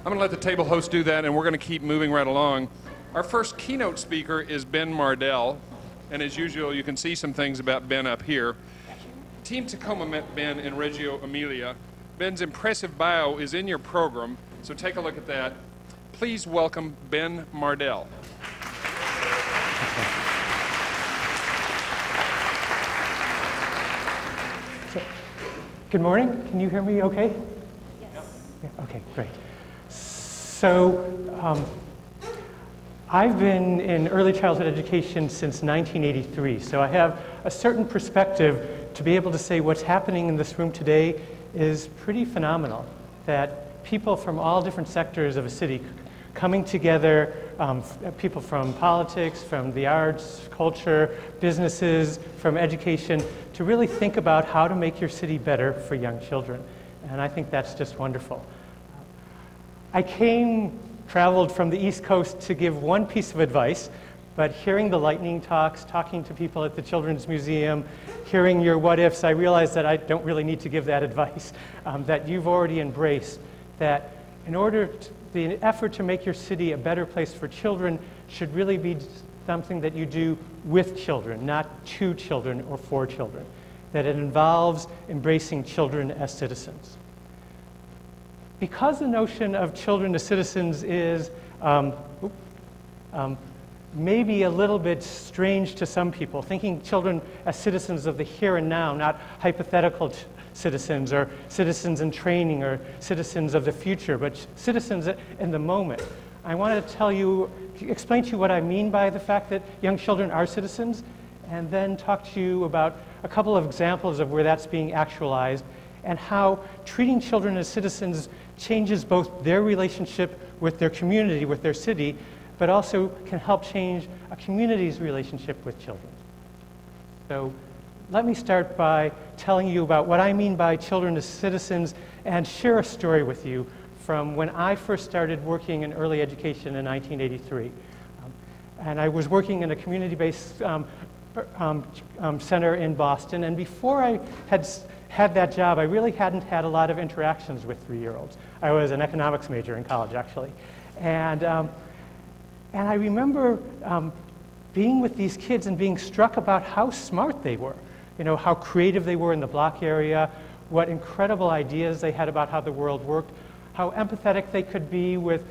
I'm going to let the table host do that, and we're going to keep moving right along. Our first keynote speaker is Ben Mardell, and as usual, you can see some things about Ben up here. Team Tacoma met Ben in Reggio Emilia. Ben's impressive bio is in your program, so take a look at that. Please welcome Ben Mardell. Good morning. Can you hear me okay? Yes. Yeah, okay, great. So I've been in early childhood education since 1983, so I have a certain perspective to be able to say what's happening in this room today is pretty phenomenal, that people from all different sectors of a city coming together, people from politics, from the arts, culture, businesses, from education, to really think about how to make your city better for young children. And I think that's just wonderful. I traveled from the East Coast to give one piece of advice, but hearing the lightning talks, talking to people at the Children's Museum, hearing your what ifs, I realized that I don't really need to give that advice, that you've already embraced, that in order to, the effort to make your city a better place for children should really be something that you do with children, not to children or for children, that it involves embracing children as citizens. Because the notion of children as citizens is maybe a little bit strange to some people, thinking children as citizens of the here and now, not hypothetical citizens or citizens in training or citizens of the future, but citizens in the moment. I want to explain to you what I mean by the fact that young children are citizens, and then talk to you about a couple of examples of where that's being actualized and how treating children as citizens changes both their relationship with their community, with their city, but also can help change a community's relationship with children. So let me start by telling you about what I mean by children as citizens and share a story with you from when I first started working in early education in 1983. And I was working in a community-based center in Boston, and before I had that job, I really hadn't had a lot of interactions with 3-year-olds. I was an economics major in college, actually. And I remember being with these kids and being struck about how smart they were, you know, how creative they were in the block area, what incredible ideas they had about how the world worked, how empathetic they could be with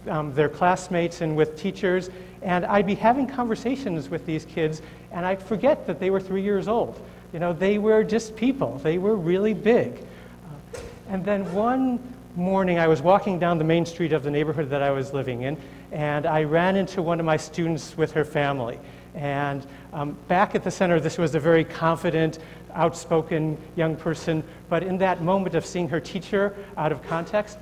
their classmates and with teachers. And I'd be having conversations with these kids, and I'd forget that they were 3 years old. You know, they were just people. They were really big. And then one morning, I was walking down the main street of the neighborhood that I was living in, and I ran into one of my students with her family. And back at the center, this was a very confident, outspoken young person, but in that moment of seeing her teacher out of context,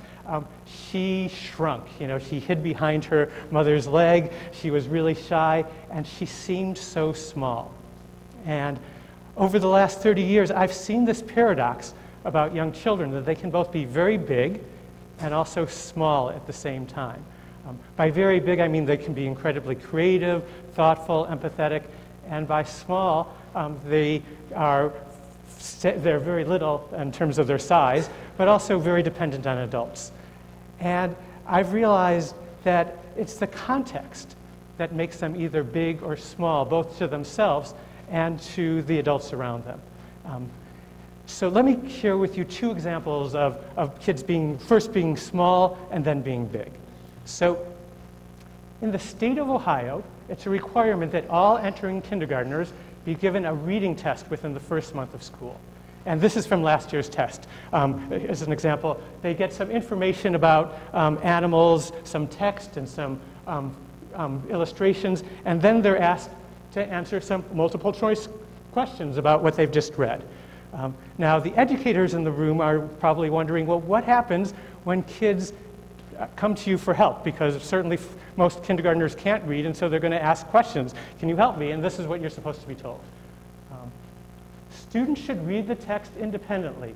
she shrunk. You know, she hid behind her mother's leg, she was really shy, and she seemed so small. And over the last 30 years, I've seen this paradox about young children, that they can both be very big and also small at the same time. By very big, I mean they can be incredibly creative, thoughtful, empathetic, and by small, they're very little in terms of their size, but also very dependent on adults. And I've realized that it's the context that makes them either big or small, both to themselves and to the adults around them. So let me share with you 2 examples of kids first being small and then being big. So in the state of Ohio, it's a requirement that all entering kindergartners be given a reading test within the first month of school. And this is from last year's test. As an example, they get some information about animals, some text, and some illustrations, and then they're asked to answer some multiple choice questions about what they've just read. Now, the educators in the room are probably wondering, well, what happens when kids come to you for help? Because certainly most kindergartners can't read, and so they're going to ask questions. Can you help me? And this is what you're supposed to be told. Students should read the text independently.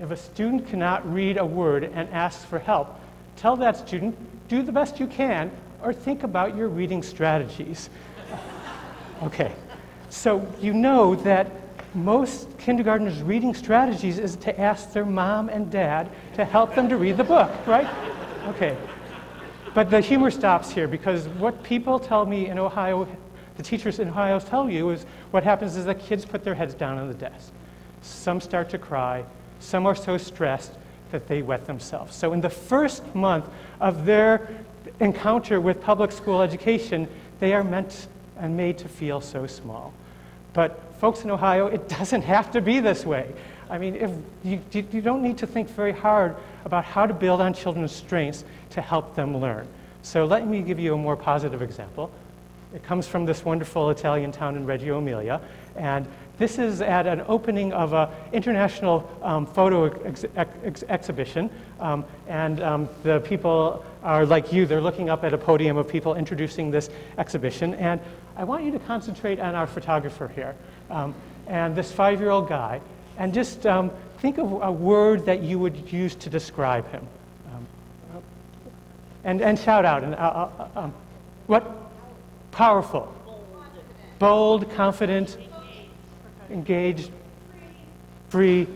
If a student cannot read a word and asks for help, tell that student, do the best you can, or think about your reading strategies. Okay, so you know that most kindergartners' reading strategies is to ask their mom and dad to help them to read the book, right? Okay. But the humor stops here, because what people tell me in Ohio, the teachers in Ohio tell you, is what happens is that kids put their heads down on the desk. Some start to cry. Some are so stressed that they wet themselves. So in the first month of their encounter with public school education, they are meant and made to feel so small. But folks in Ohio, it doesn't have to be this way. I mean, if you don't need to think very hard about how to build on children's strengths to help them learn. So let me give you a more positive example. It comes from this wonderful Italian town in Reggio Emilia, and this is at an opening of an international photo exhibition, the people are like you. They're looking up at a podium of people introducing this exhibition, and I want you to concentrate on our photographer here, and this 5-year-old guy, and just think of a word that you would use to describe him, and shout out. And what? Powerful, bold, confident, engaged, free.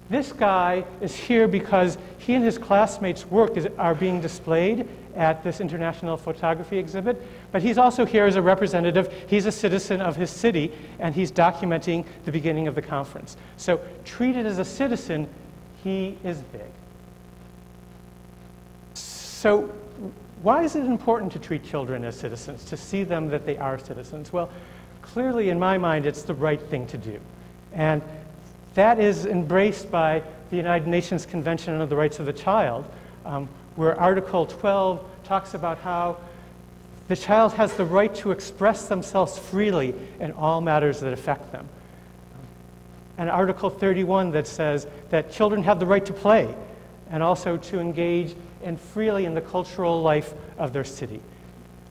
This guy is here because he and his classmates' work are being displayed at this international photography exhibit, but he's also here as a representative. He's a citizen of his city, and he's documenting the beginning of the conference. So treated as a citizen, he is big. So why is it important to treat children as citizens, to see them that they are citizens? Well, clearly in my mind, it's the right thing to do. And that is embraced by the United Nations Convention on the Rights of the Child, where Article 12 talks about how the child has the right to express themselves freely in all matters that affect them. And Article 31 that says that children have the right to play and also to engage freely in the cultural life of their city,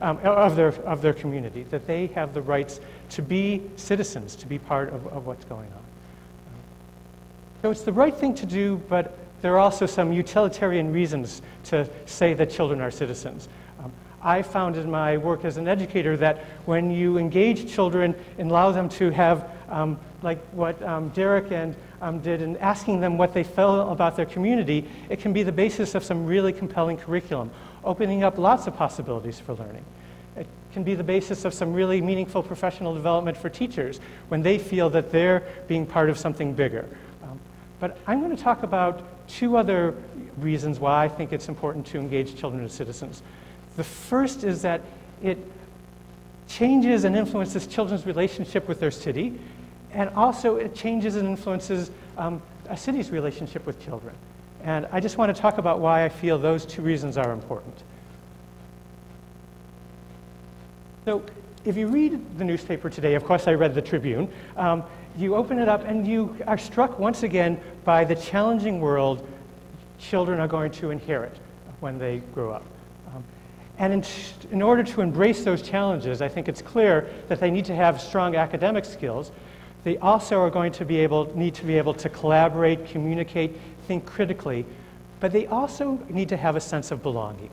of their community, that they have the rights to be citizens, to be part of what's going on. So it's the right thing to do, but there are also some utilitarian reasons to say that children are citizens. I found in my work as an educator that when you engage children and allow them to have, like what Derek and did in asking them what they felt about their community, it can be the basis of some really compelling curriculum, opening up lots of possibilities for learning. It can be the basis of some really meaningful professional development for teachers when they feel that they're being part of something bigger. But I'm going to talk about 2 other reasons why I think it's important to engage children as citizens. The first is that it changes and influences children's relationship with their city, and also it changes and influences a city's relationship with children. And I just want to talk about why I feel those 2 reasons are important. So if you read the newspaper today, of course I read the Tribune, you open it up and you are struck once again by the challenging world children are going to inherit when they grow up. And in order to embrace those challenges, I think it's clear that they need to have strong academic skills. They also are going to need to be able to collaborate, communicate, think critically, but they also need to have a sense of belonging.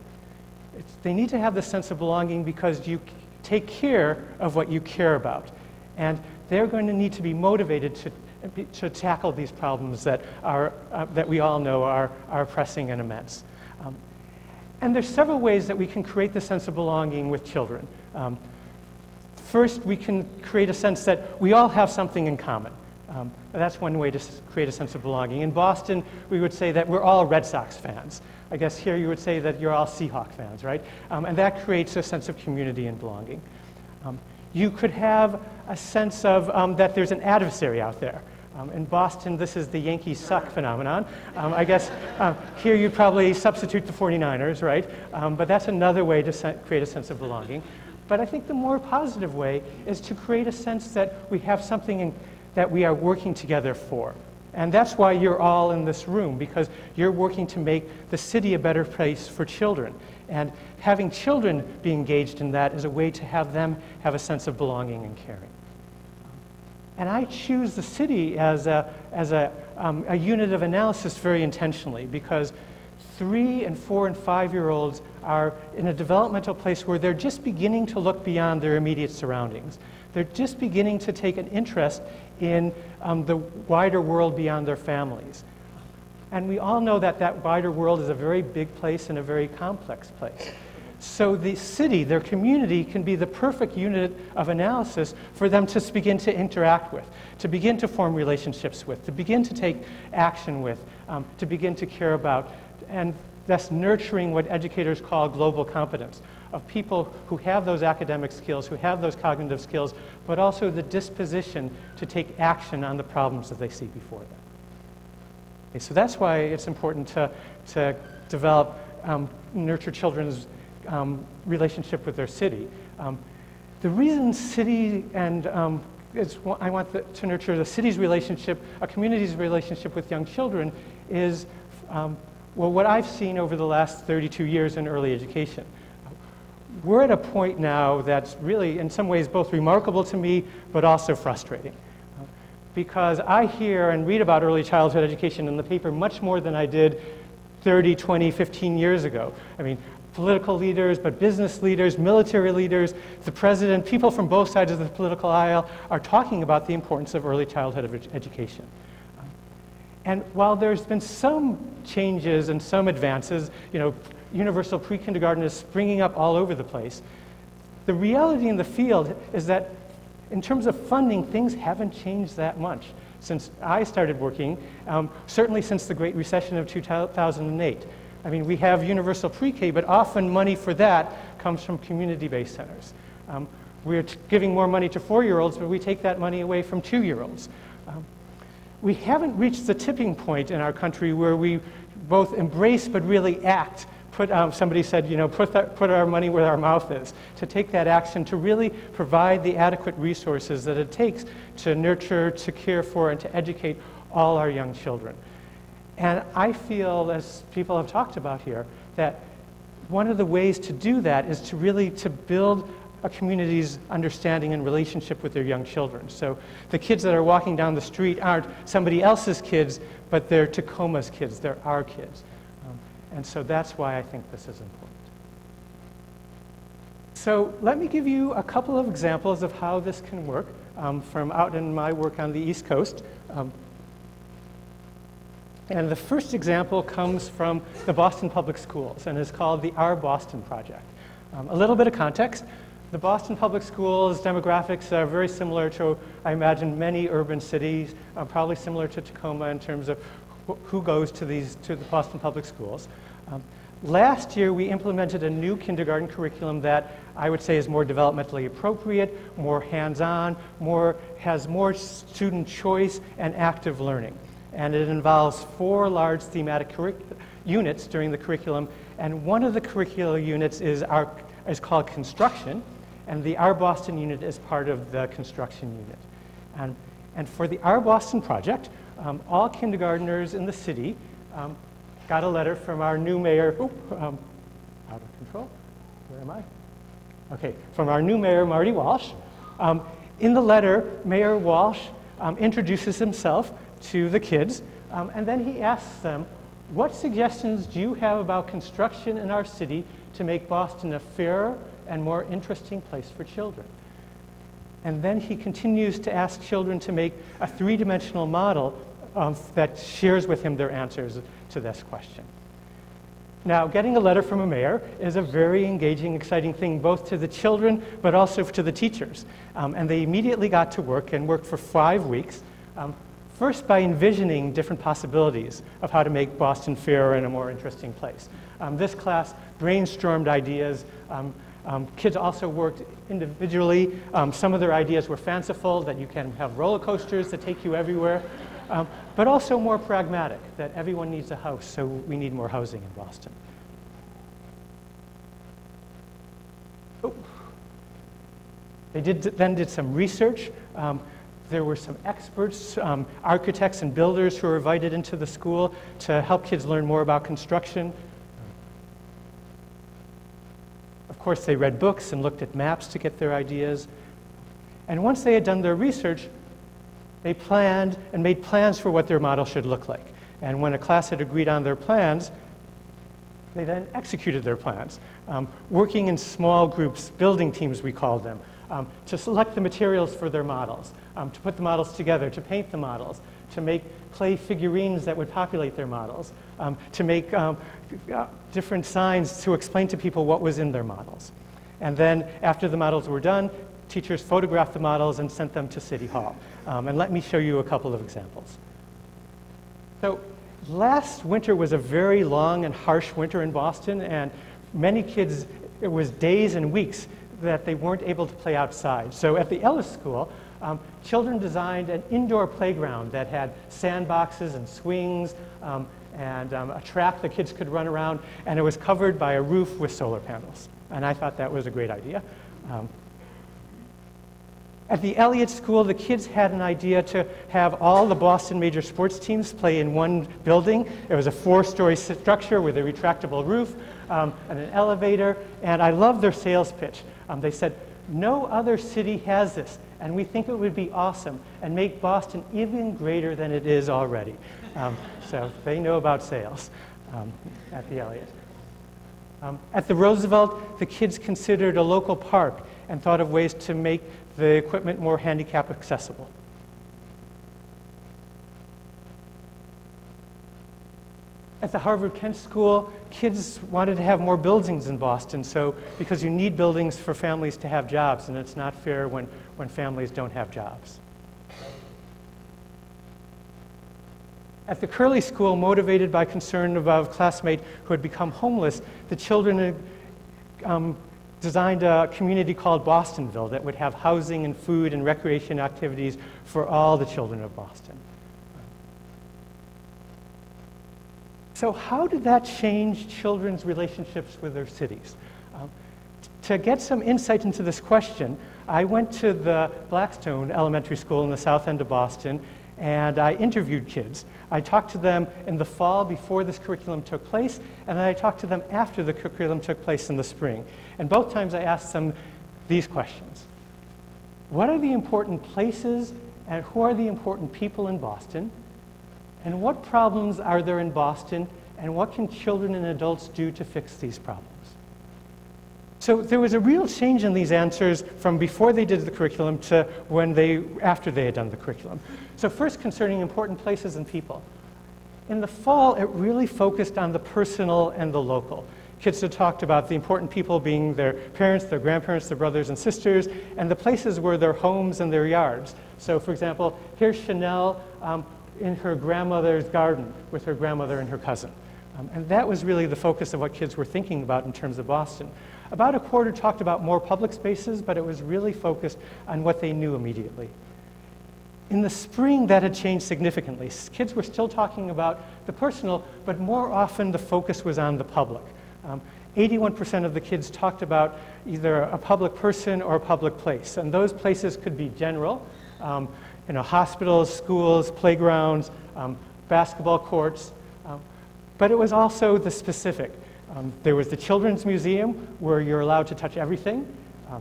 They need to have the sense of belonging because you take care of what you care about. And they're going to need to be motivated to tackle these problems that we all know are pressing and immense. And there's several ways that we can create the sense of belonging with children. First, we can create a sense that we all have something in common. That's one way to create a sense of belonging. In Boston, we would say that we're all Red Sox fans. I guess here you would say that you're all Seahawk fans, right? And that creates a sense of community and belonging. You could have a sense of that there's an adversary out there. In Boston, this is the Yankees suck phenomenon. I guess here you'd probably substitute the 49ers, right? But that's another way to create a sense of belonging. But I think the more positive way is to create a sense that we have something that we are working together for. And that's why you're all in this room, because you're working to make the city a better place for children. And having children be engaged in that is a way to have them have a sense of belonging and caring. And I choose the city as a unit of analysis very intentionally, because 3-, 4-, and 5-year-olds are in a developmental place where they're just beginning to look beyond their immediate surroundings. They're just beginning to take an interest in the wider world beyond their families. And we all know that that wider world is a very big place and a very complex place. So the city, their community, can be the perfect unit of analysis for them to begin to interact with, to begin to form relationships with, to begin to take action with, to begin to care about, and thus nurturing what educators call global competence, of people who have those academic skills, who have those cognitive skills, but also the disposition to take action on the problems that they see before them. Okay, so that's why it's important to develop, nurture children's relationship with their city. The reason city and I want to nurture the city's relationship, a community's relationship with young children is, well, what I've seen over the last 32 years in early education. We're at a point now that's really, in some ways, both remarkable to me, but also frustrating. Because I hear and read about early childhood education in the paper much more than I did 30, 20, 15 years ago. I mean, political leaders, but business leaders, military leaders, the president, people from both sides of the political aisle are talking about the importance of early childhood education. And while there's been some changes and some advances, you know, universal pre-kindergarten is springing up all over the place, the reality in the field is that in terms of funding, things haven't changed that much since I started working, certainly since the Great Recession of 2008. I mean, we have universal pre-K, but often money for that comes from community-based centers. We're giving more money to 4-year-olds, but we take that money away from 2-year-olds. We haven't reached the tipping point in our country where we both embrace but really act. Somebody said, you know, put our money where our mouth is, to take that action, to really provide the adequate resources that it takes to nurture, to care for, and to educate all our young children. And I feel, as people have talked about here, that one of the ways to do that is to really build a community's understanding and relationship with their young children. So the kids that are walking down the street aren't somebody else's kids, but they're Tacoma's kids, they're our kids. And so that's why I think this is important. So let me give you a couple of examples of how this can work from out in my work on the East Coast. And the first example comes from the Boston Public Schools and is called the Our Boston Project. A little bit of context. The Boston Public Schools demographics are very similar to, I imagine, many urban cities, probably similar to Tacoma in terms of who goes to the Boston Public Schools. Last year, we implemented a new kindergarten curriculum that I would say is more developmentally appropriate, more hands-on, has more student choice and active learning. And it involves 4 large thematic units during the curriculum. And one of the curricular units is called construction, and the Our Boston unit is part of the construction unit. And for the Our Boston project, all kindergartners in the city got a letter from our new mayor, out of control, where am I? Okay, from our new mayor, Marty Walsh. In the letter, Mayor Walsh introduces himself to the kids, and then he asks them, what suggestions do you have about construction in our city to make Boston a fairer and more interesting place for children? And then he continues to ask children to make a 3-dimensional model that shares with him their answers to this question. Now, getting a letter from a mayor is a very engaging, exciting thing, both to the children, but also to the teachers. And they immediately got to work and worked for 5 weeks. First, by envisioning different possibilities of how to make Boston fairer and a more interesting place. This class brainstormed ideas. Kids also worked individually. Some of their ideas were fanciful, that you can have roller coasters that take you everywhere, but also more pragmatic, that everyone needs a house, so we need more housing in Boston. Oh. They then did some research. There were some experts, architects and builders who were invited into the school to help kids learn more about construction. Of course, they read books and looked at maps to get their ideas. And once they had done their research, they planned and made plans for what their model should look like. And when a class had agreed on their plans, they then executed their plans, working in small groups, building teams we called them, to select the materials for their models, to put the models together, to paint the models, to make clay figurines that would populate their models, to make different signs to explain to people what was in their models. And then after the models were done, teachers photographed the models and sent them to City Hall. And let me show you a couple of examples. So last winter was a very long and harsh winter in Boston, and many kids, it was days and weeks that they weren't able to play outside. So at the Ellis School, children designed an indoor playground that had sandboxes and swings and a track the kids could run around, and it was covered by a roof with solar panels. And I thought that was a great idea. At the Elliott School, the kids had an idea to have all the Boston major sports teams play in one building. It was a 4-story structure with a retractable roof and an elevator, and I love their sales pitch. They said, "No other city has this, and we think it would be awesome and make Boston even greater than it is already." So they know about sales at the Elliott. At the Roosevelt, the kids considered a local park and thought of ways to make the equipment more handicap accessible. At the Harvard Kent School, kids wanted to have more buildings in Boston, so because you need buildings for families to have jobs, and it's not fair when families don't have jobs. At the Curley School, motivated by concern about a classmate who had become homeless, the children designed a community called Bostonville that would have housing and food and recreation activities for all the children of Boston. So how did that change children's relationships with their cities? To get some insight into this question, I went to the Blackstone Elementary School in the south end of Boston, and I interviewed kids. I talked to them in the fall before this curriculum took place, and then I talked to them after the curriculum took place in the spring. And both times I asked them these questions. What are the important places and who are the important people in Boston? And what problems are there in Boston, and what can children and adults do to fix these problems? So there was a real change in these answers from before they did the curriculum to after they had done the curriculum. So first, concerning important places and people. In the fall, it really focused on the personal and the local. Kids had talked about the important people being their parents, their grandparents, their brothers and sisters, and the places were their homes and their yards. So for example, here's Chanel in her grandmother's garden with her grandmother and her cousin. And that was really the focus of what kids were thinking about in terms of Boston. About a quarter talked about more public spaces, but it was really focused on what they knew immediately. In the spring, that had changed significantly. Kids were still talking about the personal, but more often the focus was on the public. 81% of the kids talked about either a public person or a public place, and those places could be general, hospitals, schools, playgrounds, basketball courts, but it was also the specific. There was the Children's Museum, where you're allowed to touch everything,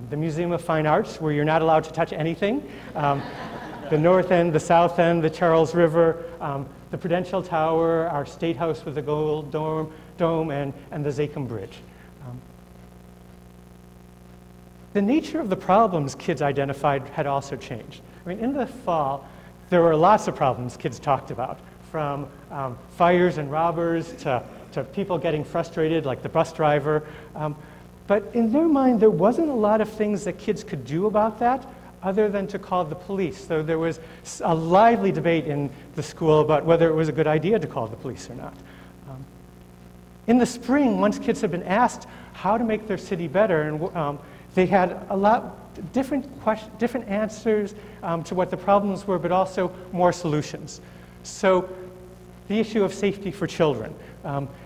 the Museum of Fine Arts, where you're not allowed to touch anything, the North End, the South End, the Charles River, the Prudential Tower, our State House with the gold dome, and the Zakim Bridge. The nature of the problems kids identified had also changed. I mean, in the fall, there were lots of problems kids talked about, from fires and robbers to people getting frustrated, like the bus driver. But in their mind, there wasn't a lot of things that kids could do about that other than to call the police. So there was a lively debate in the school about whether it was a good idea to call the police or not. In the spring, once kids had been asked how to make their city better, and they had a lot different answers to what the problems were, but also more solutions. So the issue of safety for children.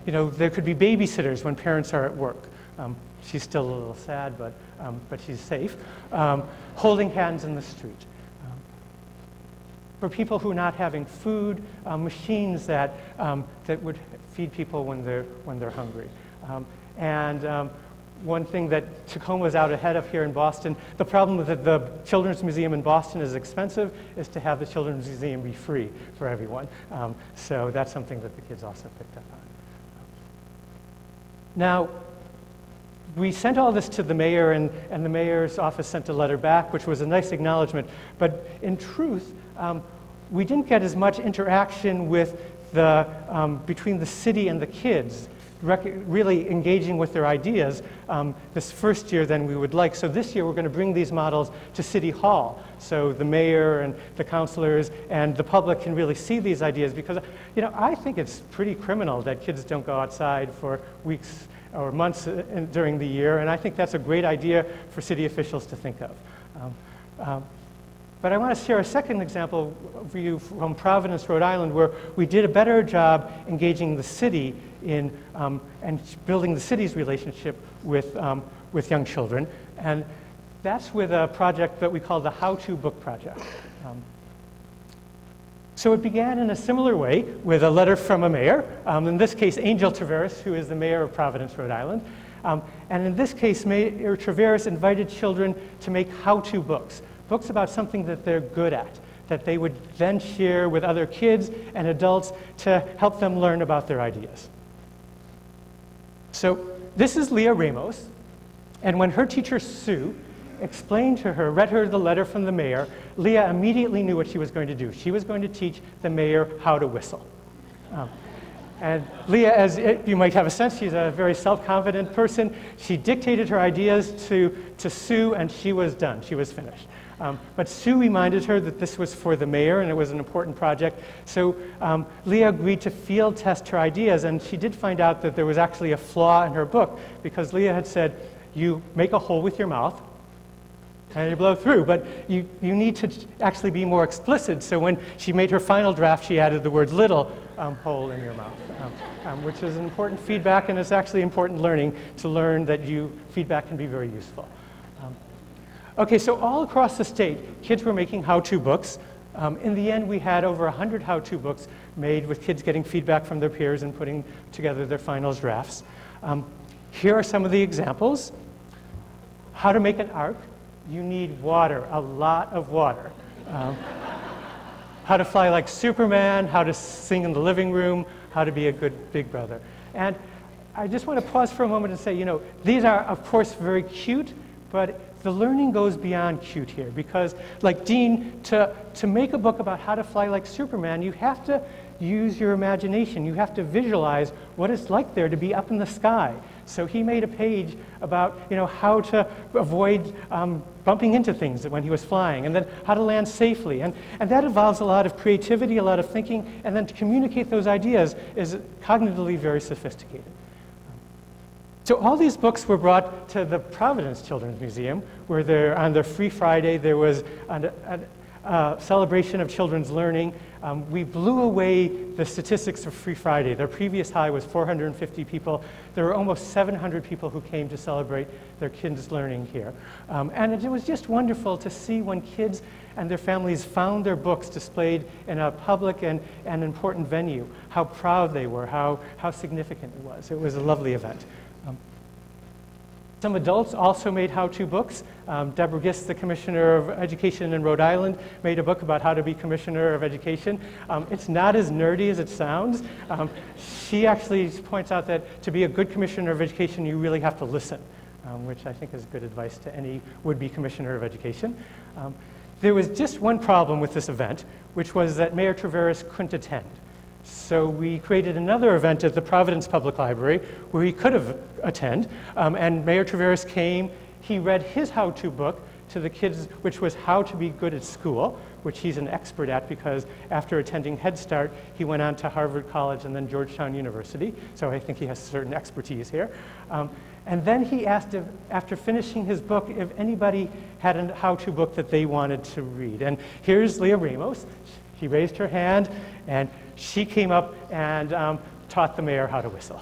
There could be babysitters when parents are at work. She's still a little sad, but she's safe. Holding hands in the street. For people who are not having food, machines that would feed people when they're hungry. One thing that Tacoma was out ahead of here in Boston, the problem with the Children's Museum in Boston is expensive, is to have the Children's Museum be free for everyone. So that's something that the kids also picked up on. Now, we sent all this to the mayor, and the mayor's office sent a letter back, which was a nice acknowledgement. But in truth, we didn't get as much interaction with the, between the city and the kids, really engaging with their ideas this first year than we would like. So this year we're going to bring these models to City Hall, so the mayor and the councilors and the public can really see these ideas, because I think it's pretty criminal that kids don't go outside for weeks or months during the year, and I think that's a great idea for city officials to think of. But I want to share a second example for you from Providence, Rhode Island, where we did a better job engaging the city in and building the city's relationship with young children. And that's with a project that we call the How-To Book Project. So it began in a similar way with a letter from a mayor, in this case Angel Traveris, who is the mayor of Providence, Rhode Island. And in this case, Mayor Traveris invited children to make how-to books. Books about something that they're good at, that they would then share with other kids and adults to help them learn about their ideas. So this is Leah Ramos, and when her teacher Sue explained to her, read her the letter from the mayor, Leah immediately knew what she was going to do. She was going to teach the mayor how to whistle. And Leah, as you might have a sense, she's a very self-confident person. She dictated her ideas to Sue, and she was done. She was finished. But Sue reminded her that this was for the mayor and it was an important project. So Leah agreed to field test her ideas, and she did find out that there was actually a flaw in her book, because Leah had said, you make a hole with your mouth and you blow through, but you need to actually be more explicit. So when she made her final draft, she added the word little hole in your mouth, which is an important feedback, and it's actually important learning to learn that feedback can be very useful. Okay, so all across the state, kids were making how-to books. In the end, we had over 100 how-to books made with kids getting feedback from their peers and putting together their final drafts. Here are some of the examples. How to make an ark. You need water, a lot of water. How to fly like Superman, how to sing in the living room, how to be a good big brother. And I just want to pause for a moment and say, these are, of course, very cute, but the learning goes beyond cute here, because, like Dean, to make a book about how to fly like Superman, you have to use your imagination. You have to visualize what it's like there to be up in the sky. So he made a page about how to avoid bumping into things when he was flying, and then how to land safely. And that involves a lot of creativity, a lot of thinking, and then to communicate those ideas is cognitively very sophisticated. So all these books were brought to the Providence Children's Museum, where on their Free Friday there was a celebration of children's learning. We blew away the statistics of Free Friday. Their previous high was 450 people. There were almost 700 people who came to celebrate their kids' learning here. And it was just wonderful to see when kids and their families found their books displayed in a public and important venue, how proud they were, how significant it was. It was a lovely event. Some adults also made how-to books. Deborah Gist, the Commissioner of Education in Rhode Island, made a book about how to be Commissioner of Education. It's not as nerdy as it sounds. She actually points out that to be a good Commissioner of Education, you really have to listen, which I think is good advice to any would-be Commissioner of Education. There was just one problem with this event, which was that Mayor Traveris couldn't attend. So we created another event at the Providence Public Library where he could have attended, and Mayor Traveris came. He read his how-to book to the kids, which was How to Be Good at School, which he's an expert at because after attending Head Start, he went on to Harvard College and then Georgetown University, so I think he has certain expertise here. And then he asked, after finishing his book, if anybody had a how-to book that they wanted to read. And here's Leah Ramos. She raised her hand, and she came up and taught the mayor how to whistle.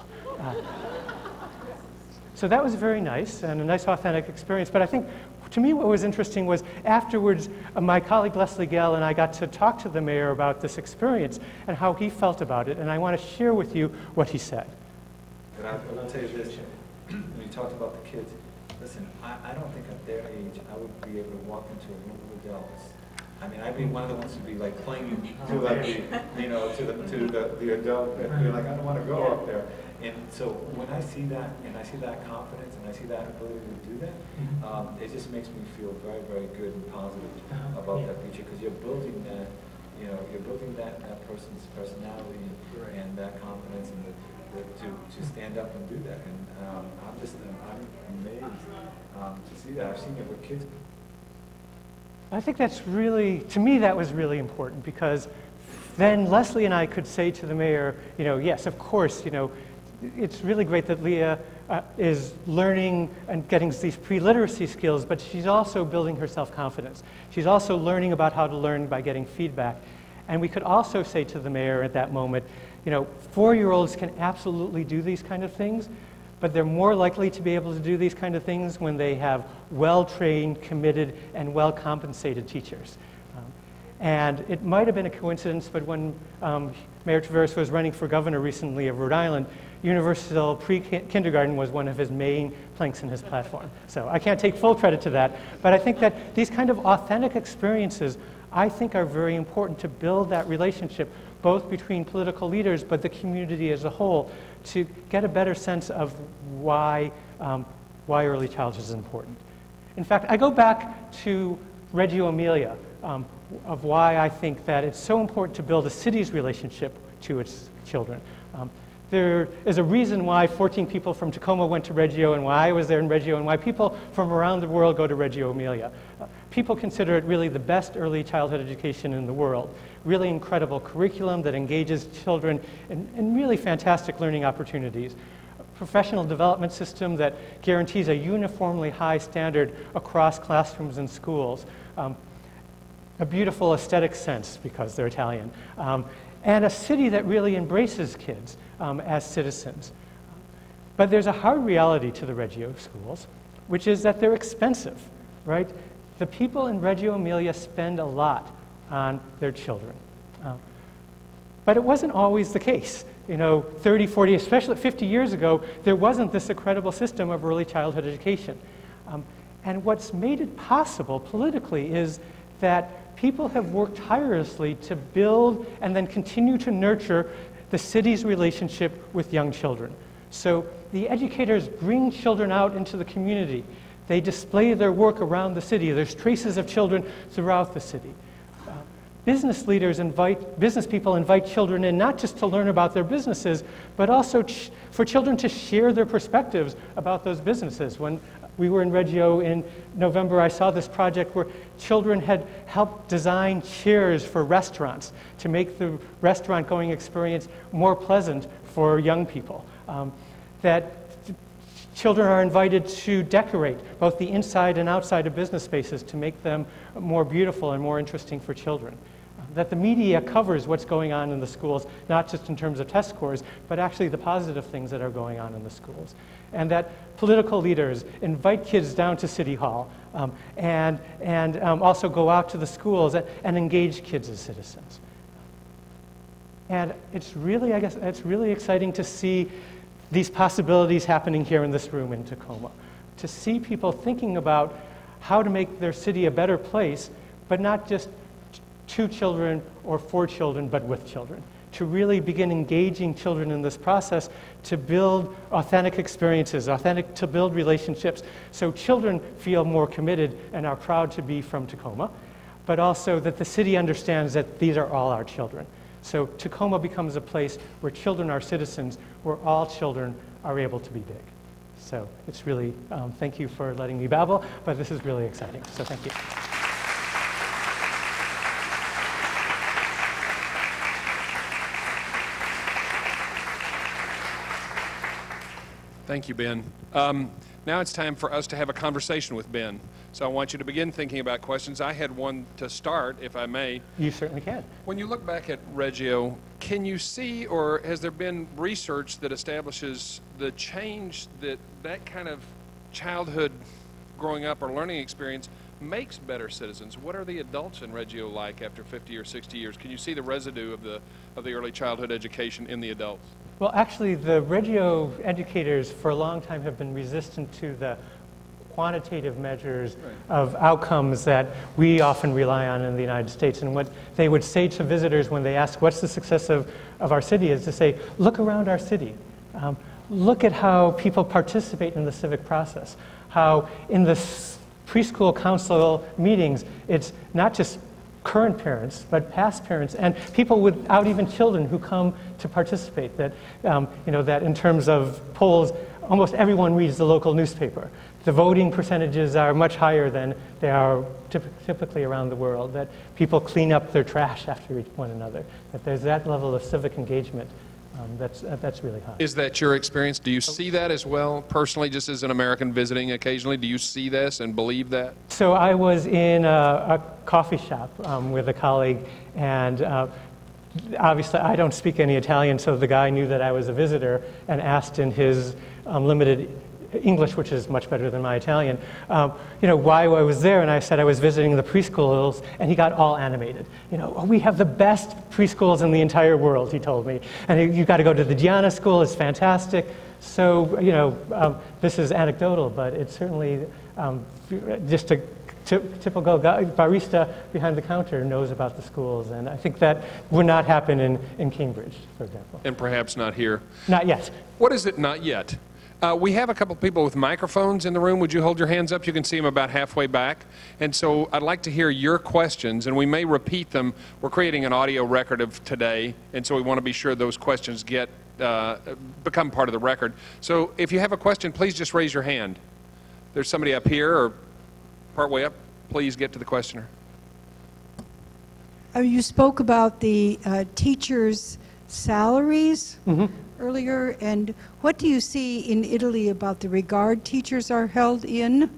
So that was very nice and a nice authentic experience. But I think, to me, what was interesting was afterwards, my colleague Leslie Gell and I got to talk to the mayor about this experience and how he felt about it. And I want to share with you what he said. And I'll tell you this, when you talked about the kids, listen, I don't think at their age I would be able to walk into a room of adults. I mean, I'd be one of the ones to be like clinging to like the adult, and be like, I don't want to go up there. And so when I see that, and I see that confidence, and I see that ability to do that, it just makes me feel very, very good and positive about that future, because you're building you know, you're building that person's personality and that confidence and to stand up and do that. And I'm amazed to see that. I've seen it with kids. I think that's really, to me, that was really important, because then Leslie and I could say to the mayor, you know, yes, of course, you know, it's really great that Leah is learning and getting these pre-literacy skills, but she's also building her self-confidence. She's also learning about how to learn by getting feedback. And we could also say to the mayor at that moment, you know, 4-year-olds can absolutely do these kind of things, but they're more likely to be able to do these kind of things when they have well-trained, committed, and well-compensated teachers. And it might have been a coincidence, but when Mayor Traverse was running for governor recently of Rhode Island, universal pre-kindergarten was one of his main planks in his platform. So I can't take full credit to that, but I think that these kind of authentic experiences, I think, are very important to build that relationship, both between political leaders, but the community as a whole, to get a better sense of why early childhood is important. In fact, I go back to Reggio Emilia, of why I think that it's so important to build a city's relationship to its children. There is a reason why 14 people from Tacoma went to Reggio, and why I was there in Reggio, and why people from around the world go to Reggio Emilia. People consider it really the best early childhood education in the world. Really incredible curriculum that engages children in really fantastic learning opportunities. A professional development system that guarantees a uniformly high standard across classrooms and schools. A beautiful aesthetic sense, because they're Italian. And a city that really embraces kids as citizens. But there's a hard reality to the Reggio schools, which is that they're expensive, right? The people in Reggio Emilia spend a lot on their children. But it wasn't always the case. You know, 30, 40, especially 50 years ago, there wasn't this incredible system of early childhood education. And what's made it possible politically is that people have worked tirelessly to build and then continue to nurture the city's relationship with young children. So the educators bring children out into the community. They display their work around the city. There's traces of children throughout the city. Business people invite children in, not just to learn about their businesses, but also for children to share their perspectives about those businesses. When we were in Reggio in November, I saw this project where children had helped design chairs for restaurants to make the restaurant going experience more pleasant for young people. That children are invited to decorate both the inside and outside of business spaces to make them more beautiful and more interesting for children. That the media covers what's going on in the schools, not just in terms of test scores, but actually the positive things that are going on in the schools. And that political leaders invite kids down to City Hall and also go out to the schools and engage kids as citizens. And it's really, I guess, it's really exciting to see these possibilities happening here in this room in Tacoma. To see people thinking about how to make their city a better place, but not just 2 children or 4 children, but with children. To really begin engaging children in this process to build authentic experiences, to build relationships, so children feel more committed and are proud to be from Tacoma, but also that the city understands that these are all our children. So Tacoma becomes a place where children are citizens, where all children are able to be big. So it's really, thank you for letting me babble, but this is really exciting, so thank you. Thank you, Ben. Now it's time for us to have a conversation with Ben. So I want you to begin thinking about questions. I had one to start, if I may. You certainly can. When you look back at Reggio, can you see, or has there been research that establishes the change that that kind of childhood growing up or learning experience makes better citizens? What are the adults in Reggio like after 50 or 60 years? Can you see the residue of the early childhood education in the adults? Well, actually, the Reggio educators for a long time have been resistant to the quantitative measures of outcomes that we often rely on in the United States. And what they would say to visitors when they ask, what's the success of our city, is to say, look around our city. Look at how people participate in the civic process. How in the preschool council meetings, it's not just current parents, but past parents, and people without even children who come to participate. That, that in terms of polls, almost everyone reads the local newspaper. The voting percentages are much higher than they are typically around the world, that people clean up their trash after one another, that there's that level of civic engagement that's really high. Is that your experience? Do you see that as well, personally, just as an American visiting occasionally? Do you see this and believe that? So I was in a coffee shop with a colleague, and obviously I don't speak any Italian, so the guy knew that I was a visitor and asked in his limited English, which is much better than my Italian, why I was there, and I said I was visiting the preschools, and he got all animated. We have the best preschools in the entire world, he told me, and you've got to go to the Diana school, it's fantastic. So, this is anecdotal, but it's certainly just a typical guy, barista behind the counter knows about the schools, and I think that would not happen in Cambridge, for example. And perhaps not here. Not yet. What is it not yet? We have a couple people with microphones in the room. Would you hold your hands up? You can see them about halfway back. And so I'd like to hear your questions, and we may repeat them. We're creating an audio record of today, and so we want to be sure those questions become part of the record. So if you have a question, please just raise your hand. There's somebody up here or partway up. Please get to the questioner. You spoke about the teachers' salaries. Mm-hmm. Earlier, and what do you see in Italy about the regard teachers are held in,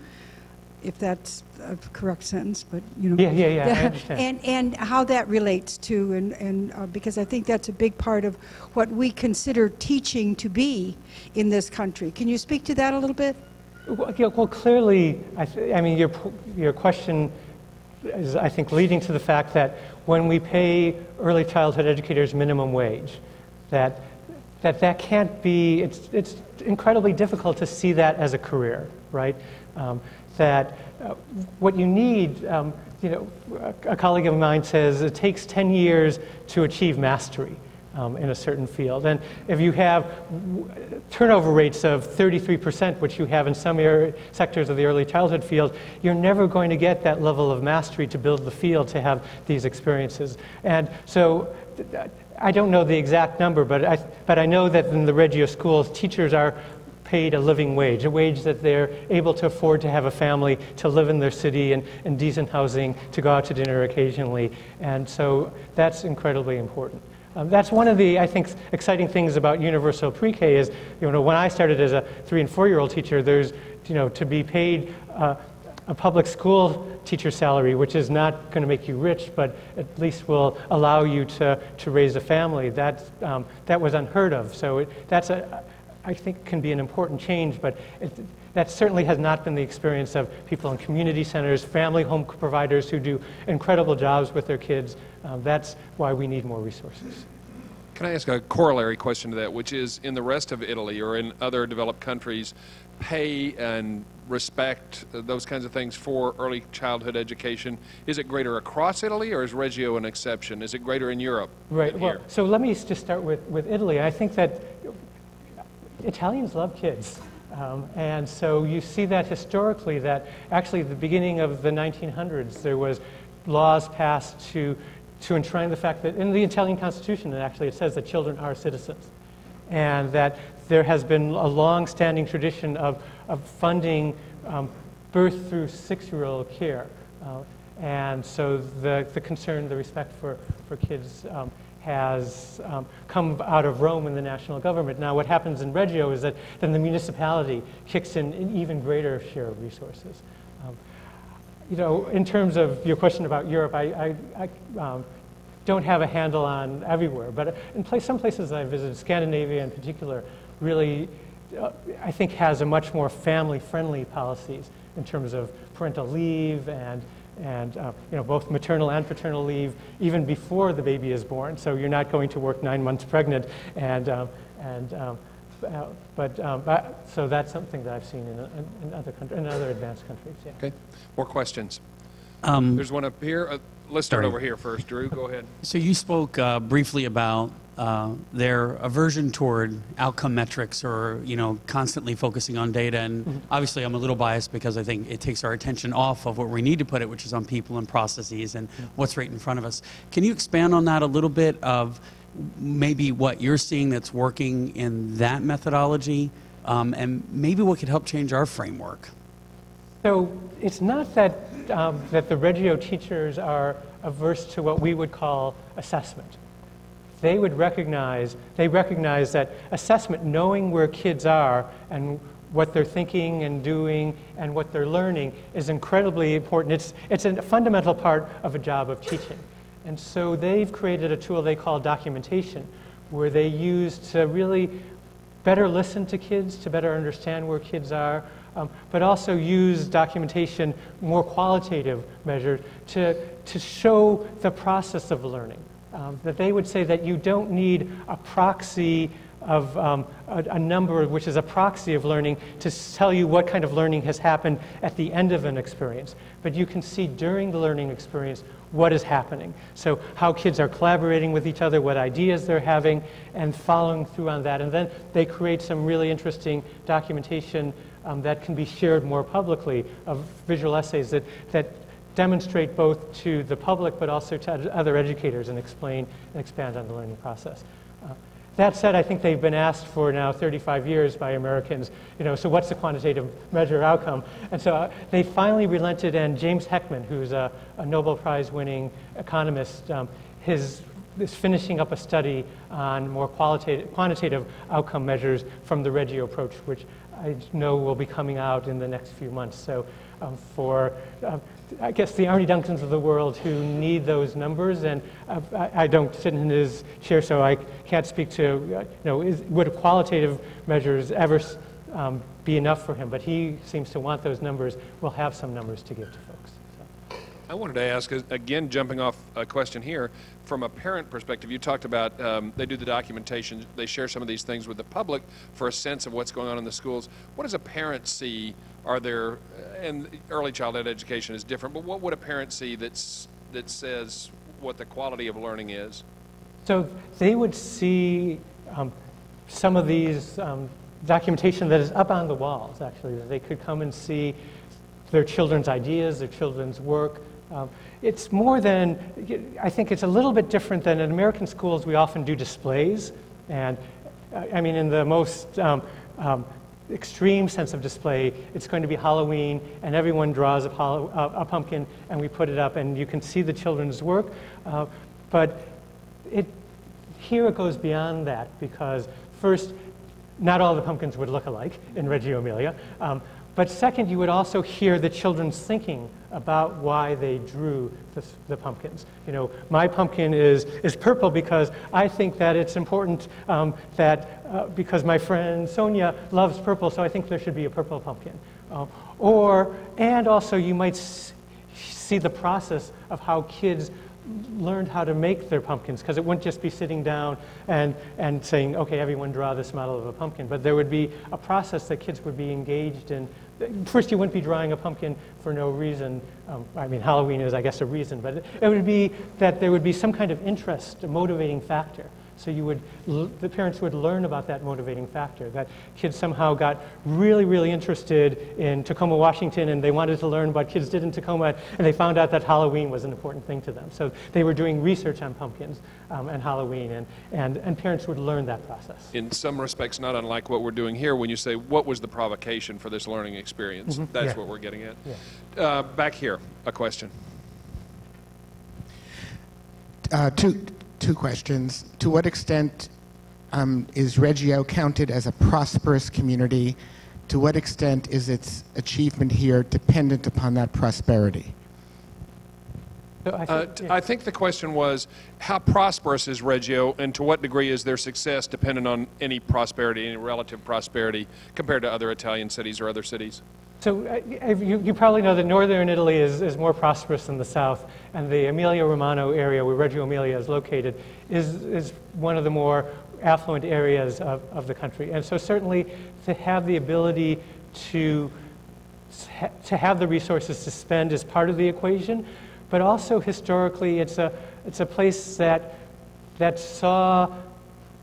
if that's a correct sentence, but Yeah, I understand. and how that relates to, and because I think that's a big part of what we consider teaching to be in this country. Can you speak to that a little bit? Well, clearly, I mean, your question is, I think, leading to the fact that when we pay early childhood educators minimum wage, that can't be, it's incredibly difficult to see that as a career, right? What you need, a colleague of mine says it takes 10 years to achieve mastery in a certain field. And if you have turnover rates of 33%, which you have in some sectors of the early childhood field, you're never going to get that level of mastery to build the field to have these experiences. And so, I don't know the exact number, but I know that in the Reggio schools, teachers are paid a living wage, a wage that they're able to afford to have a family, to live in their city in decent housing, to go out to dinner occasionally. And so that's incredibly important. That's one of the, I think, exciting things about universal pre-K is, when I started as a 3- and 4-year-old teacher, there's, to be paid a public school teacher salary, which is not going to make you rich, but at least will allow you to raise a family. That was unheard of. So I think can be an important change, but that certainly has not been the experience of people in community centers, family home providers who do incredible jobs with their kids. That's why we need more resources. Can I ask a corollary question to that, which is, in the rest of Italy or in other developed countries, pay and respect, those kinds of things for early childhood education, is it greater across Italy, or is Reggio an exception? Is it greater in Europe? Right. Well, so let me just start with Italy. I think that Italians love kids. And so you see that historically, that actually at the beginning of the 1900s, there was laws passed to enshrine the fact that in the Italian Constitution, it says that children are citizens. And that there has been a long-standing tradition of funding birth through 6-year-old care. And so the concern, the respect for kids has come out of Rome in the national government. Now what happens in Reggio is that then the municipality kicks in an even greater share of resources. In terms of your question about Europe, I don't have a handle on everywhere, but in some places I visited, Scandinavia in particular, really, I think has a much more family-friendly policies in terms of parental leave and both maternal and paternal leave, even before the baby is born. So you're not going to work 9 months pregnant, so that's something that I've seen in other advanced countries. Yeah. Okay, more questions. There's one up here. Let's start over here first. Drew, go ahead. So you spoke briefly about their aversion toward outcome metrics or, constantly focusing on data. And obviously I'm a little biased because I think it takes our attention off of where we need to put it, which is on people and processes and what's right in front of us. Can you expand on that a little bit of maybe what you're seeing that's working in that methodology, and maybe what could help change our framework? So it's not that, that the Reggio teachers are averse to what we would call assessment. They recognize that assessment, knowing where kids are and what they're thinking and doing and what they're learning, is incredibly important. It's a fundamental part of a job of teaching. And so they've created a tool they call documentation, where they use to really better listen to kids, to better understand where kids are, but also use documentation, more qualitative measures, to show the process of learning. That they would say that you don't need a proxy of a number which is a proxy of learning to tell you what kind of learning has happened at the end of an experience. But you can see during the learning experience what is happening. So how kids are collaborating with each other, what ideas they're having, and following through on that. And then they create some really interesting documentation that can be shared more publicly of visual essays that demonstrate both to the public but also to other educators and explain and expand on the learning process. That said, I think they've been asked for now 35 years by Americans, so what's the quantitative measure outcome? And so they finally relented, and James Heckman, who's a Nobel Prize winning economist, is finishing up a study on more quantitative outcome measures from the Reggio approach, which I know will be coming out in the next few months. So for I guess the Arnie Duncans of the world who need those numbers, and I don't sit in his chair, so I can't speak to, would qualitative measures ever be enough for him? But he seems to want those numbers. We'll have some numbers to give to folks. So. I wanted to ask, again, jumping off a question here, from a parent perspective, you talked about they do the documentation, they share some of these things with the public for a sense of what's going on in the schools. What does a parent see? Are there, and early childhood education is different, but what would a parent see that says what the quality of learning is? So they would see some of these documentation that is up on the walls, actually, that they could come and see their children's ideas, their children's work. It's more than, I think it's a little bit different than in American schools. We often do displays, and I mean, in the most extreme sense of display, it's going to be Halloween, and everyone draws a pumpkin, and we put it up, and you can see the children's work. But here it goes beyond that, because first, not all the pumpkins would look alike in Reggio Emilia. But second, you would also hear the children's thinking about why they drew the pumpkins. My pumpkin is purple because I think that it's important because my friend Sonia loves purple, so I think there should be a purple pumpkin. And also you might see the process of how kids learned how to make their pumpkins, because it wouldn't just be sitting down and saying, okay, everyone draw this model of a pumpkin, but there would be a process that kids would be engaged in. First, you wouldn't be drawing a pumpkin for no reason. I mean, Halloween is, I guess, a reason, but it would be that there would be some kind of interest, a motivating factor. So the parents would learn about that motivating factor, that kids somehow got really, really interested in Tacoma, Washington, and they wanted to learn what kids did in Tacoma, and they found out that Halloween was an important thing to them. So they were doing research on pumpkins and Halloween, and parents would learn that process. In some respects, not unlike what we're doing here, when you say, what was the provocation for this learning experience? Mm-hmm. That's what we're getting at. Yeah. Back here, a question. Two questions. To what extent is Reggio counted as a prosperous community? To what extent is its achievement here dependent upon that prosperity? I think the question was, how prosperous is Reggio, and to what degree is their success dependent on any prosperity, any relative prosperity, compared to other Italian cities or other cities? So you probably know that northern Italy is more prosperous than the south, and the Emilia-Romagna area where Reggio Emilia is located is one of the more affluent areas of the country. And so certainly to have the ability to have the resources to spend is part of the equation, but also historically it's a place that saw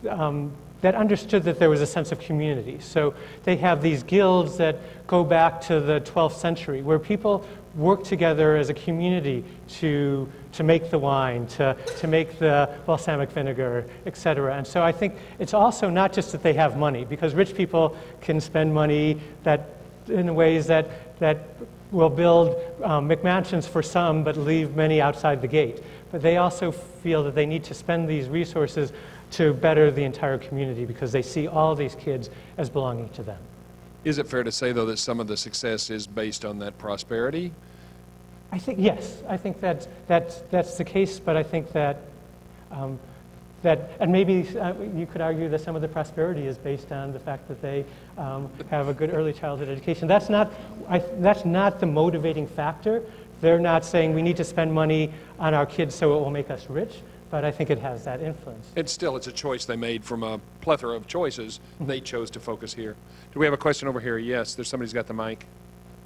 that understood that there was a sense of community. So they have these guilds that go back to the 12th century, where people work together as a community to make the wine, to make the balsamic vinegar, et cetera. And so I think it's also not just that they have money, because rich people can spend money that in ways that will build McMansions for some, but leave many outside the gate. But they also feel that they need to spend these resources to better the entire community, because they see all these kids as belonging to them. Is it fair to say, though, that some of the success is based on that prosperity? I think, yes, I think that's the case, but I think that, and maybe you could argue that some of the prosperity is based on the fact that they have a good early childhood education. That's not the motivating factor. They're not saying we need to spend money on our kids so it will make us rich, but I think it has that influence. And still, it's a choice they made from a plethora of choices. They chose to focus here. Do we have a question over here? Yes, there's somebody's got the mic.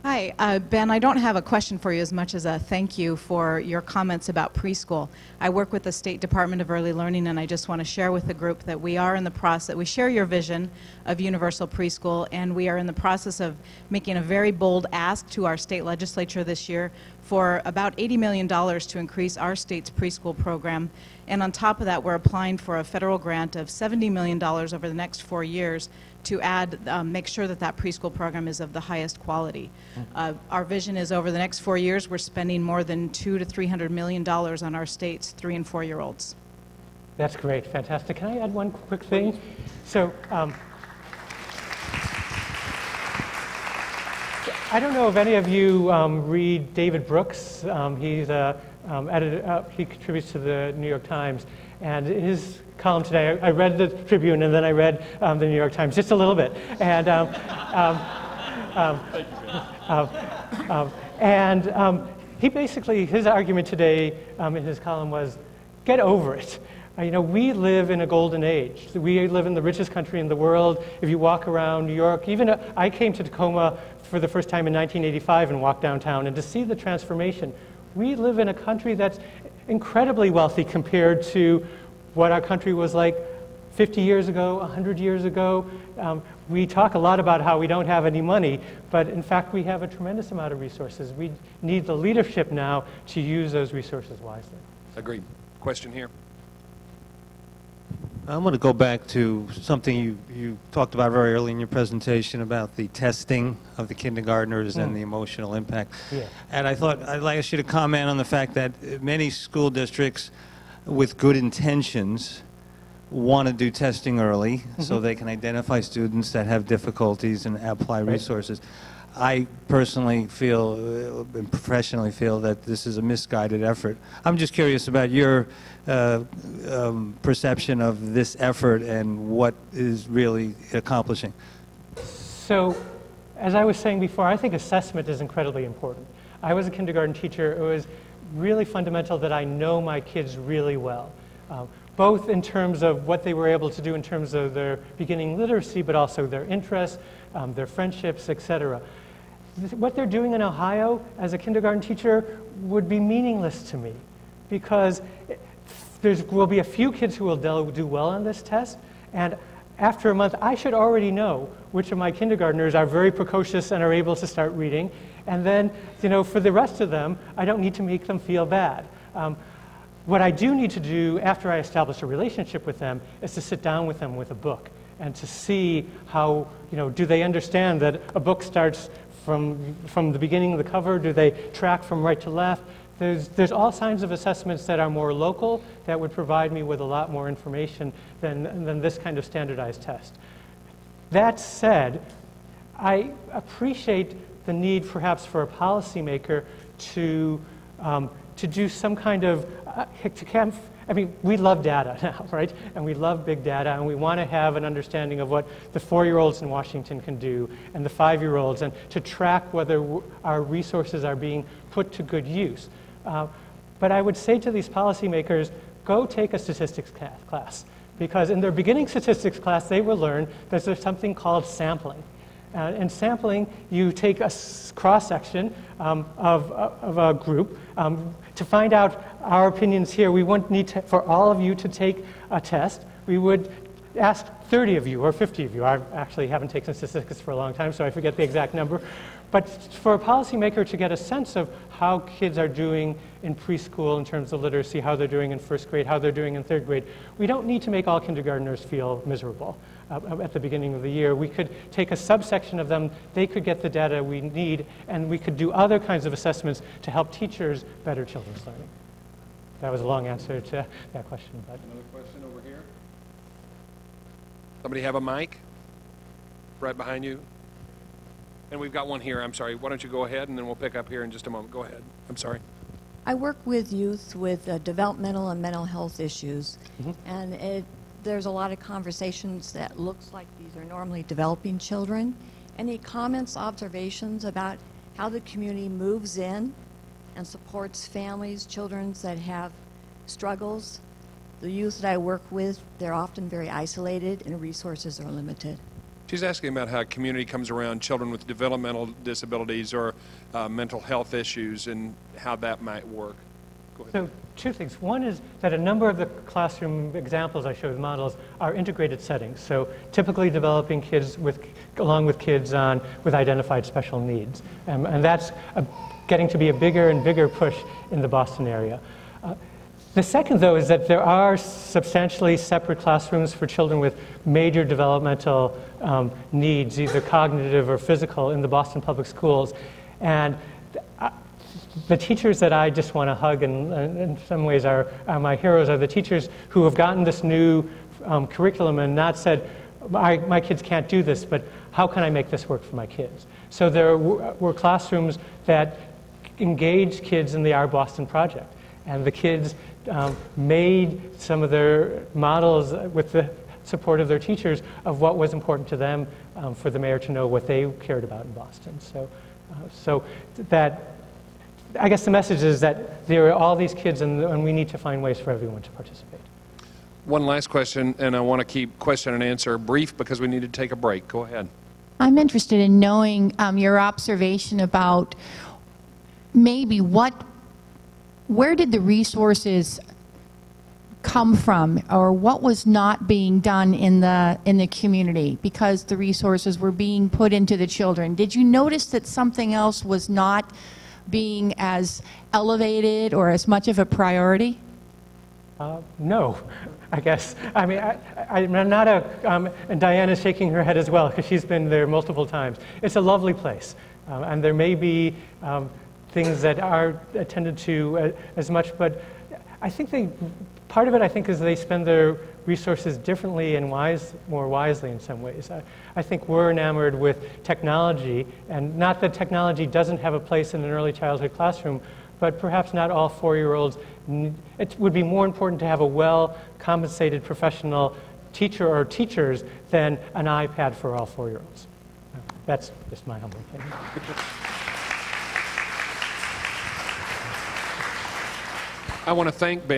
Hi, Ben, I don't have a question for you as much as a thank you for your comments about preschool. I work with the State Department of Early Learning, and I just want to share with the group that we are in the process, we share your vision of universal preschool, and we are in the process of making a very bold ask to our state legislature this year for about $80 million to increase our state's preschool program. And on top of that, we're applying for a federal grant of $70 million over the next 4 years to add, make sure that that preschool program is of the highest quality. Our vision is over the next 4 years, we're spending more than $200 to $300 million on our state's 3- and 4-year-olds. That's great, fantastic. Can I add one quick thing? So, I don't know if any of you read David Brooks. He's a editor, he contributes to the New York Times, and his column today, I read the Tribune and then I read the New York Times just a little bit, and he basically, his argument today in his column was, get over it. You know, we live in a golden age. We live in the richest country in the world. If you walk around New York, even I came to Tacoma for the first time in 1985 and walked downtown, and to see the transformation, we live in a country that's incredibly wealthy compared to what our country was like 50 years ago, 100 years ago. We talk a lot about how we don't have any money, but in fact we have a tremendous amount of resources. We need the leadership now to use those resources wisely. Agreed. Question here. I'm going to go back to something you talked about very early in your presentation about the testing of the kindergartners and the emotional impact. Yeah. And I thought I'd like you to comment on the fact that many school districts with good intentions want to do testing early so they can identify students that have difficulties and apply resources. I personally feel, and professionally feel, that this is a misguided effort. I'm just curious about your perception of this effort and what is really accomplishing. So, as I was saying before, I think assessment is incredibly important. I was a kindergarten teacher. It was really fundamental that I know my kids really well, both in terms of what they were able to do in terms of their beginning literacy, but also their interests, their friendships, etc. What they're doing in Ohio as a kindergarten teacher would be meaningless to me, because there will be a few kids who will do well on this test, and after a month I should already know which of my kindergartners are very precocious and are able to start reading, and then, you know, for the rest of them I don't need to make them feel bad. What I do need to do after I establish a relationship with them is to sit down with them with a book and to see how, you know, do they understand that a book starts from the beginning of the cover? Do they track from right to left? There's all kinds of assessments that are more local that would provide me with a lot more information than this kind of standardized test. That said, I appreciate the need perhaps for a policymaker to do some kind of, I mean, we love data now, right? And we love big data, and we want to have an understanding of what the 4-year-olds in Washington can do and the 5-year-olds, and to track whether our resources are being put to good use. But I would say to these policymakers, go take a statistics class, because in their beginning statistics class, they will learn that there's something called sampling. In sampling, you take a cross-section of a group. To find out our opinions here, we wouldn't need for all of you to take a test. We would asked 30 of you or 50 of you. I actually haven't taken statistics for a long time, so I forget the exact number. But for a policymaker to get a sense of how kids are doing in preschool in terms of literacy, how they're doing in first grade, how they're doing in third grade, we don't need to make all kindergartners feel miserable at the beginning of the year. We could take a subsection of them, they could get the data we need, and we could do other kinds of assessments to help teachers better children's learning. That was a long answer to that question. But. Another question over here. Somebody have a mic right behind you? And we've got one here. I'm sorry. Why don't you go ahead, and then we'll pick up here in just a moment. Go ahead. I'm sorry. I work with youth with developmental and mental health issues, and there's a lot of conversations that looks like these are normally developing children. Any comments, observations about how the community moves in and supports families, children that have struggles? The youth that I work with, they're often very isolated and resources are limited. She's asking about how community comes around children with developmental disabilities or mental health issues and how that might work. Go ahead. So two things. One is that a number of the classroom examples I showed, models, are integrated settings. So typically developing kids along with kids with identified special needs. And that's getting to be a bigger and bigger push in the Boston area. The second, though, is that there are substantially separate classrooms for children with major developmental needs, either cognitive or physical, in the Boston Public Schools. And the teachers that I just want to hug, and in some ways are my heroes, are the teachers who have gotten this new curriculum and not said, my kids can't do this, but how can I make this work for my kids? So there were classrooms that engaged kids in the Our Boston project. And the kids made some of their models with the support of their teachers of what was important to them for the mayor to know what they cared about in Boston. So that, I guess the message is that there are all these kids and we need to find ways for everyone to participate. One last question, and I want to keep question and answer brief because we need to take a break. Go ahead. I'm interested in knowing your observation about maybe where did the resources come from, or what was not being done in the community because the resources were being put into the children? Did you notice that something else was not being as elevated or as much of a priority? No, I guess. I mean, I'm not and Diana's shaking her head as well because she's been there multiple times. It's a lovely place, and there may be things that are attended to as much, but I think part of it, I think, is they spend their resources differently and more wisely in some ways. I think we're enamored with technology, and not that technology doesn't have a place in an early childhood classroom, but perhaps not all 4-year-olds. It would be more important to have a well-compensated professional teacher or teachers than an iPad for all 4-year-olds. That's just my humble opinion. I want to thank Ben.